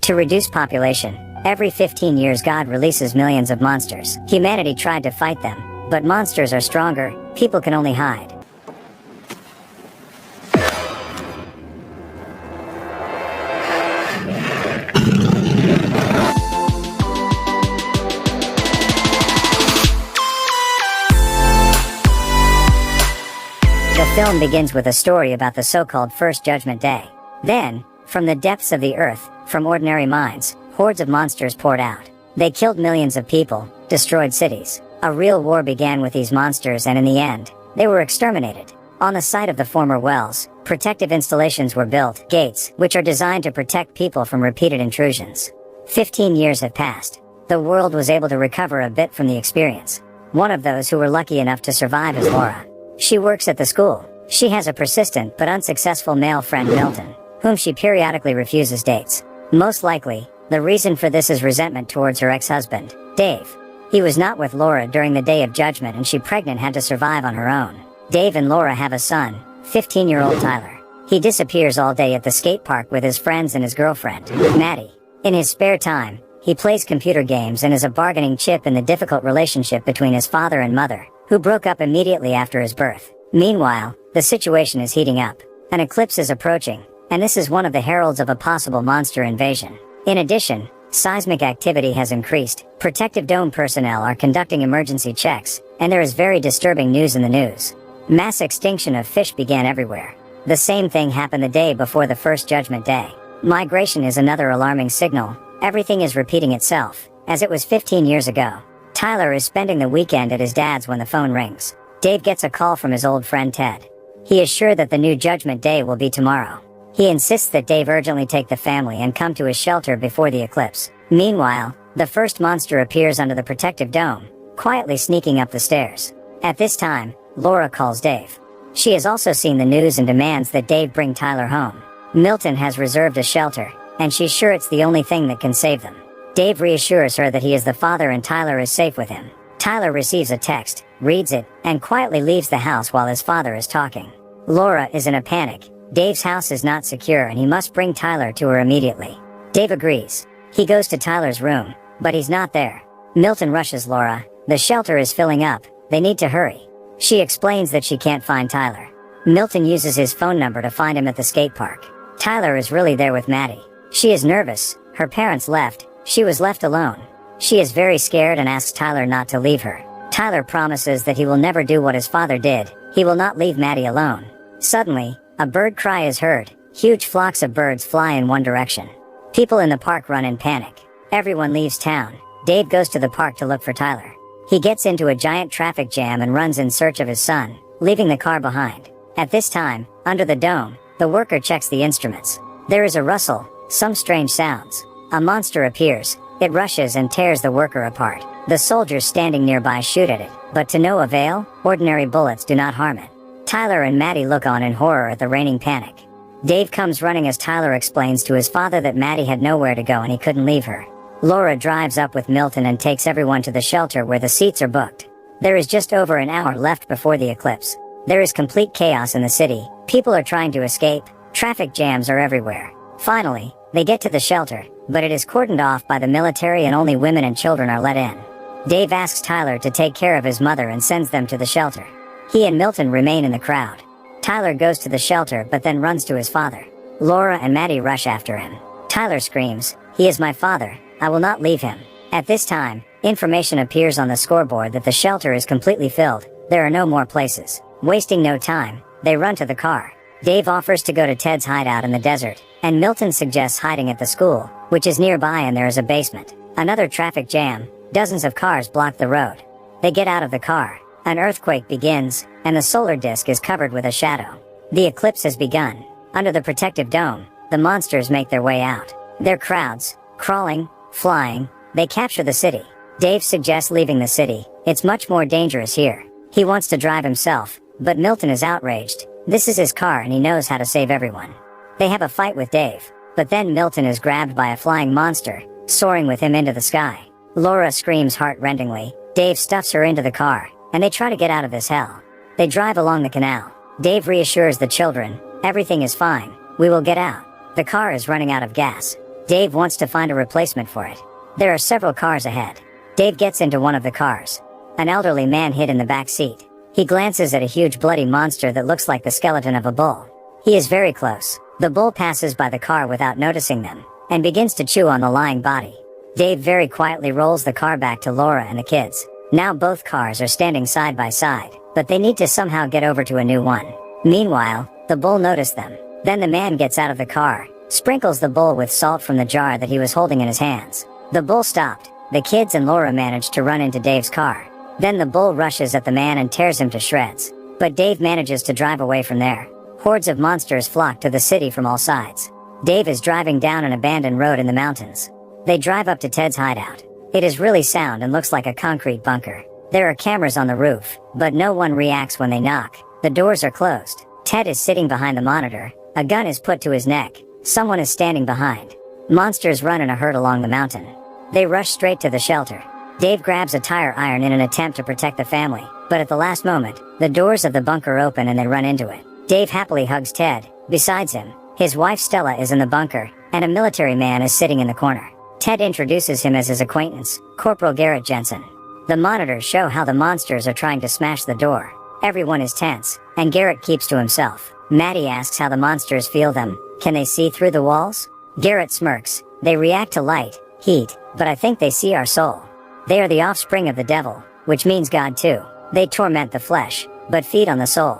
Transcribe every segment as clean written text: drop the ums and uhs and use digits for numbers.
To reduce population, every 15 years God releases millions of monsters. Humanity tried to fight them, but monsters are stronger, people can only hide. The film begins with a story about the so-called First Judgment Day. Then, from the depths of the earth, from ordinary minds, hordes of monsters poured out. They killed millions of people, destroyed cities. A real war began with these monsters, and in the end, they were exterminated. On the site of the former wells, protective installations were built, gates, which are designed to protect people from repeated intrusions. 15 years have passed. The world was able to recover a bit from the experience. One of those who were lucky enough to survive is Laura. She works at the school. She has a persistent but unsuccessful male friend, Milton, whom she periodically refuses dates. Most likely, the reason for this is resentment towards her ex-husband, Dave. He was not with Laura during the Day of Judgment, and she, pregnant, had to survive on her own. Dave and Laura have a son, 15-year-old Tyler. He disappears all day at the skate park with his friends and his girlfriend, Maddie. In his spare time, he plays computer games and is a bargaining chip in the difficult relationship between his father and mother, who broke up immediately after his birth. Meanwhile, the situation is heating up. An eclipse is approaching, and this is one of the heralds of a possible monster invasion. In addition, seismic activity has increased, protective dome personnel are conducting emergency checks, and there is very disturbing news in the news. Mass extinction of fish began everywhere. The same thing happened the day before the First Judgment Day. Migration is another alarming signal. Everything is repeating itself, as it was 15 years ago. Tyler is spending the weekend at his dad's when the phone rings. Dave gets a call from his old friend Ted. He is sure that the new Judgment Day will be tomorrow. He insists that Dave urgently take the family and come to his shelter before the eclipse. Meanwhile, the first monster appears under the protective dome, quietly sneaking up the stairs. At this time, Laura calls Dave. She has also seen the news and demands that Dave bring Tyler home. Milton has reserved a shelter, and she's sure it's the only thing that can save them. Dave reassures her that he is the father and Tyler is safe with him. Tyler receives a text, reads it, and quietly leaves the house while his father is talking. Laura is in a panic. Dave's house is not secure and he must bring Tyler to her immediately. Dave agrees. He goes to Tyler's room, but he's not there. Milton rushes Laura. The shelter is filling up. They need to hurry. She explains that she can't find Tyler. Milton uses his phone number to find him at the skate park. Tyler is really there with Maddie. She is nervous. Her parents left. She was left alone. She is very scared and asks Tyler not to leave her. Tyler promises that he will never do what his father did. He will not leave Maddie alone. Suddenly, a bird cry is heard. Huge flocks of birds fly in one direction. People in the park run in panic. Everyone leaves town. Dave goes to the park to look for Tyler. He gets into a giant traffic jam and runs in search of his son, leaving the car behind. At this time, under the dome, the worker checks the instruments. There is a rustle, some strange sounds. A monster appears. It rushes and tears the worker apart. The soldiers standing nearby shoot at it, but to no avail. Ordinary bullets do not harm it. Tyler and Maddie look on in horror at the reigning panic. Dave comes running as Tyler explains to his father that Maddie had nowhere to go and he couldn't leave her. Laura drives up with Milton and takes everyone to the shelter where the seats are booked. There is just over an hour left before the eclipse. There is complete chaos in the city. People are trying to escape. Traffic jams are everywhere. Finally, they get to the shelter, but it is cordoned off by the military and only women and children are let in. Dave asks Tyler to take care of his mother and sends them to the shelter. He and Milton remain in the crowd. Tyler goes to the shelter but then runs to his father. Laura and Maddie rush after him. Tyler screams, "He is my father, I will not leave him." At this time, information appears on the scoreboard that the shelter is completely filled. There are no more places. Wasting no time, they run to the car. Dave offers to go to Ted's hideout in the desert, and Milton suggests hiding at the school, which is nearby and there is a basement. Another traffic jam, dozens of cars block the road. They get out of the car. An earthquake begins, and the solar disk is covered with a shadow. The eclipse has begun. Under the protective dome, the monsters make their way out. They're crowds, crawling, flying. They capture the city. Dave suggests leaving the city. It's much more dangerous here. He wants to drive himself, but Milton is outraged. This is his car and he knows how to save everyone. They have a fight with Dave, but then Milton is grabbed by a flying monster, soaring with him into the sky. Laura screams heart-rendingly. Dave stuffs her into the car, and they try to get out of this hell. They drive along the canal. Dave reassures the children, "Everything is fine, we will get out." The car is running out of gas. Dave wants to find a replacement for it. There are several cars ahead. Dave gets into one of the cars. An elderly man hid in the back seat. He glances at a huge bloody monster that looks like the skeleton of a bull. He is very close. The bull passes by the car without noticing them, and begins to chew on the lying body. Dave very quietly rolls the car back to Laura and the kids. Now both cars are standing side by side, but they need to somehow get over to a new one. Meanwhile, the bull noticed them. Then the man gets out of the car, sprinkles the bull with salt from the jar that he was holding in his hands. The bull stopped. The kids and Laura managed to run into Dave's car. Then the bull rushes at the man and tears him to shreds. But Dave manages to drive away from there. Hordes of monsters flock to the city from all sides. Dave is driving down an abandoned road in the mountains. They drive up to Ted's hideout. It is really sound and looks like a concrete bunker. There are cameras on the roof, but no one reacts when they knock. The doors are closed. Ted is sitting behind the monitor. A gun is put to his neck. Someone is standing behind. Monsters run in a herd along the mountain. They rush straight to the shelter. Dave grabs a tire iron in an attempt to protect the family, but at the last moment, the doors of the bunker open and they run into it. Dave happily hugs Ted. Besides him, his wife Stella is in the bunker, and a military man is sitting in the corner. Ted introduces him as his acquaintance, Corporal Garrett Jensen. The monitors show how the monsters are trying to smash the door. Everyone is tense, and Garrett keeps to himself. Maddie asks how the monsters feel them. Can they see through the walls? Garrett smirks. They react to light, heat, but I think they see our soul. They are the offspring of the devil, which means God too. They torment the flesh, but feed on the soul.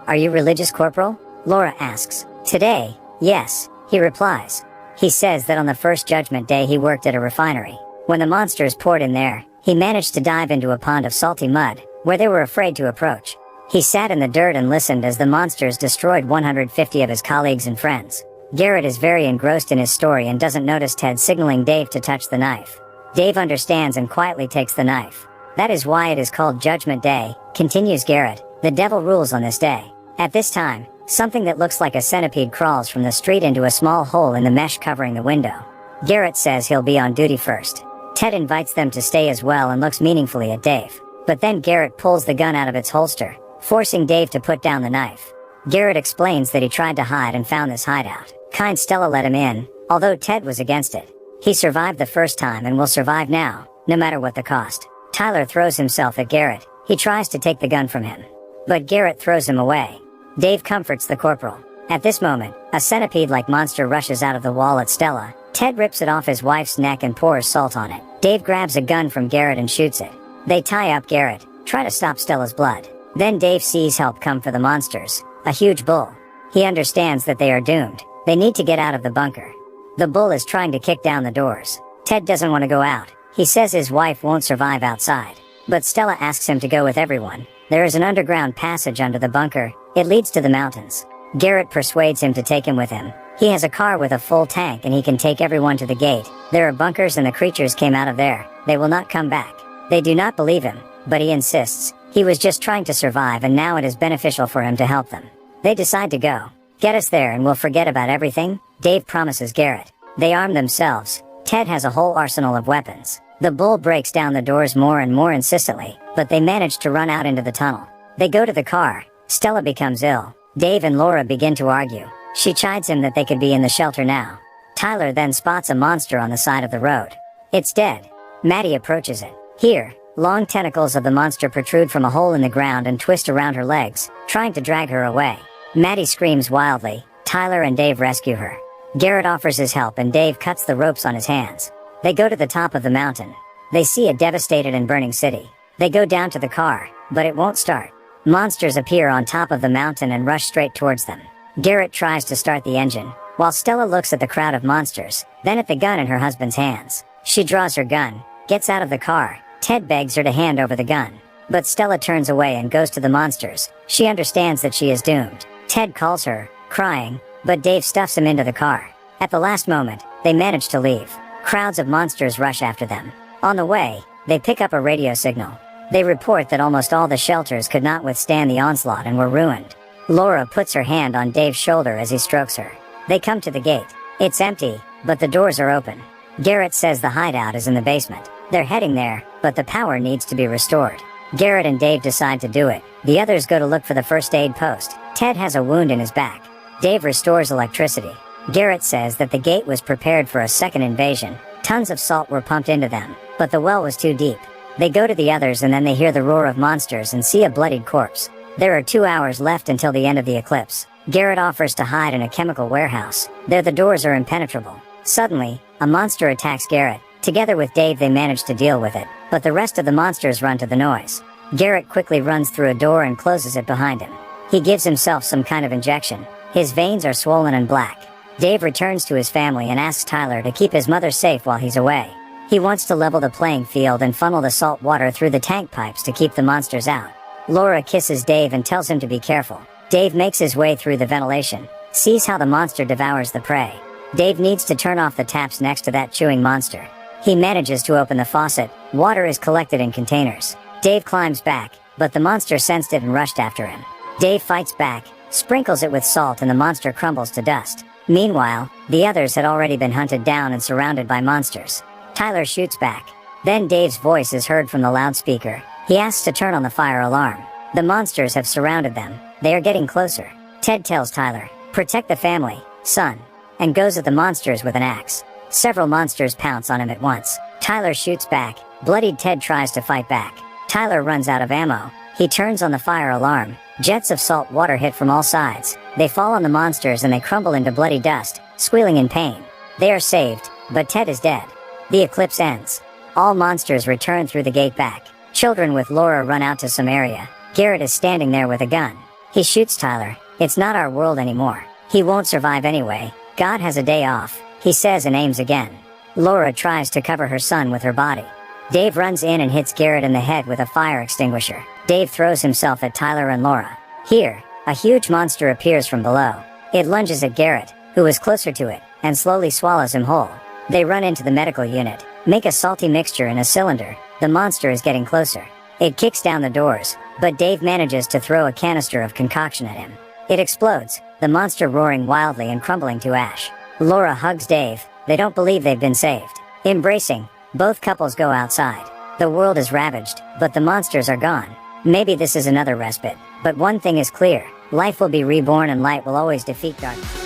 Are you religious, Corporal? Laura asks. Today, yes, he replies. He says that on the first judgment day he worked at a refinery. When the monsters poured in there, he managed to dive into a pond of salty mud, where they were afraid to approach. He sat in the dirt and listened as the monsters destroyed 150 of his colleagues and friends. Garrett is very engrossed in his story and doesn't notice Ted signaling Dave to touch the knife. Dave understands and quietly takes the knife. That is why it is called Judgment Day, continues Garrett. The devil rules on this day. At this time, something that looks like a centipede crawls from the street into a small hole in the mesh covering the window. Garrett says he'll be on duty first. Ted invites them to stay as well and looks meaningfully at Dave. But then Garrett pulls the gun out of its holster, forcing Dave to put down the knife. Garrett explains that he tried to hide and found this hideout. Kind Stella let him in, although Ted was against it. He survived the first time and will survive now, no matter what the cost. Tyler throws himself at Garrett. He tries to take the gun from him, but Garrett throws him away. Dave comforts the corporal. At this moment, a centipede-like monster rushes out of the wall at Stella. Ted rips it off his wife's neck and pours salt on it. Dave grabs a gun from Garrett and shoots it. They tie up Garrett, try to stop Stella's blood. Then Dave sees help come for the monsters, a huge bull. He understands that they are doomed. They need to get out of the bunker. The bull is trying to kick down the doors. Ted doesn't want to go out. He says his wife won't survive outside. But Stella asks him to go with everyone. There is an underground passage under the bunker. It leads to the mountains. Garrett persuades him to take him with him. He has a car with a full tank and he can take everyone to the gate. There are bunkers and the creatures came out of there. They will not come back. They do not believe him, but he insists. He was just trying to survive and now it is beneficial for him to help them. They decide to go. Get us there and we'll forget about everything, Dave promises Garrett. They arm themselves. Ted has a whole arsenal of weapons. The bull breaks down the doors more and more insistently, but they manage to run out into the tunnel. They go to the car. Stella becomes ill. Dave and Laura begin to argue. She chides him that they could be in the shelter now. Tyler then spots a monster on the side of the road. It's dead. Maddie approaches it. Here, long tentacles of the monster protrude from a hole in the ground and twist around her legs, trying to drag her away. Maddie screams wildly. Tyler and Dave rescue her. Garrett offers his help and Dave cuts the ropes on his hands. They go to the top of the mountain. They see a devastated and burning city. They go down to the car, but it won't start. Monsters appear on top of the mountain and rush straight towards them. Garrett tries to start the engine, while Stella looks at the crowd of monsters, then at the gun in her husband's hands. She draws her gun, gets out of the car. Ted begs her to hand over the gun. But Stella turns away and goes to the monsters. She understands that she is doomed. Ted calls her, crying, but Dave stuffs him into the car. At the last moment, they manage to leave. Crowds of monsters rush after them. On the way, they pick up a radio signal. They report that almost all the shelters could not withstand the onslaught and were ruined. Laura puts her hand on Dave's shoulder as he strokes her. They come to the gate. It's empty, but the doors are open. Garrett says the hideout is in the basement. They're heading there, but the power needs to be restored. Garrett and Dave decide to do it. The others go to look for the first aid post. Ted has a wound in his back. Dave restores electricity. Garrett says that the gate was prepared for a second invasion. Tons of salt were pumped into them, but the well was too deep. They go to the others and then they hear the roar of monsters and see a bloodied corpse. There are 2 hours left until the end of the eclipse. Garrett offers to hide in a chemical warehouse. There the doors are impenetrable. Suddenly, a monster attacks Garrett. Together with Dave they manage to deal with it, but the rest of the monsters run to the noise. Garrett quickly runs through a door and closes it behind him. He gives himself some kind of injection. His veins are swollen and black. Dave returns to his family and asks Tyler to keep his mother safe while he's away. He wants to level the playing field and funnel the salt water through the tank pipes to keep the monsters out. Laura kisses Dave and tells him to be careful. Dave makes his way through the ventilation, sees how the monster devours the prey. Dave needs to turn off the taps next to that chewing monster. He manages to open the faucet. Water is collected in containers. Dave climbs back, but the monster sensed it and rushed after him. Dave fights back, sprinkles it with salt and the monster crumbles to dust. Meanwhile, the others had already been hunted down and surrounded by monsters. Tyler shoots back. Then Dave's voice is heard from the loudspeaker. He asks to turn on the fire alarm. The monsters have surrounded them. They are getting closer. Ted tells Tyler, "Protect the family, son," and goes at the monsters with an axe. Several monsters pounce on him at once. Tyler shoots back. Bloodied Ted tries to fight back. Tyler runs out of ammo. He turns on the fire alarm. Jets of salt water hit from all sides. They fall on the monsters and they crumble into bloody dust, squealing in pain. They are saved, but Ted is dead. The eclipse ends. All monsters return through the gate back. Children with Laura run out to some area. Garrett is standing there with a gun. He shoots Tyler. "It's not our world anymore. He won't survive anyway. God has a day off," he says and aims again. Laura tries to cover her son with her body. Dave runs in and hits Garrett in the head with a fire extinguisher. Dave throws himself at Tyler and Laura. Here, a huge monster appears from below. It lunges at Garrett, who is closer to it, and slowly swallows him whole. They run into the medical unit, make a salty mixture in a cylinder. The monster is getting closer. It kicks down the doors, but Dave manages to throw a canister of concoction at him. It explodes, the monster roaring wildly and crumbling to ash. Laura hugs Dave. They don't believe they've been saved. Embracing, both couples go outside. The world is ravaged, but the monsters are gone. Maybe this is another respite, but one thing is clear: life will be reborn and light will always defeat darkness.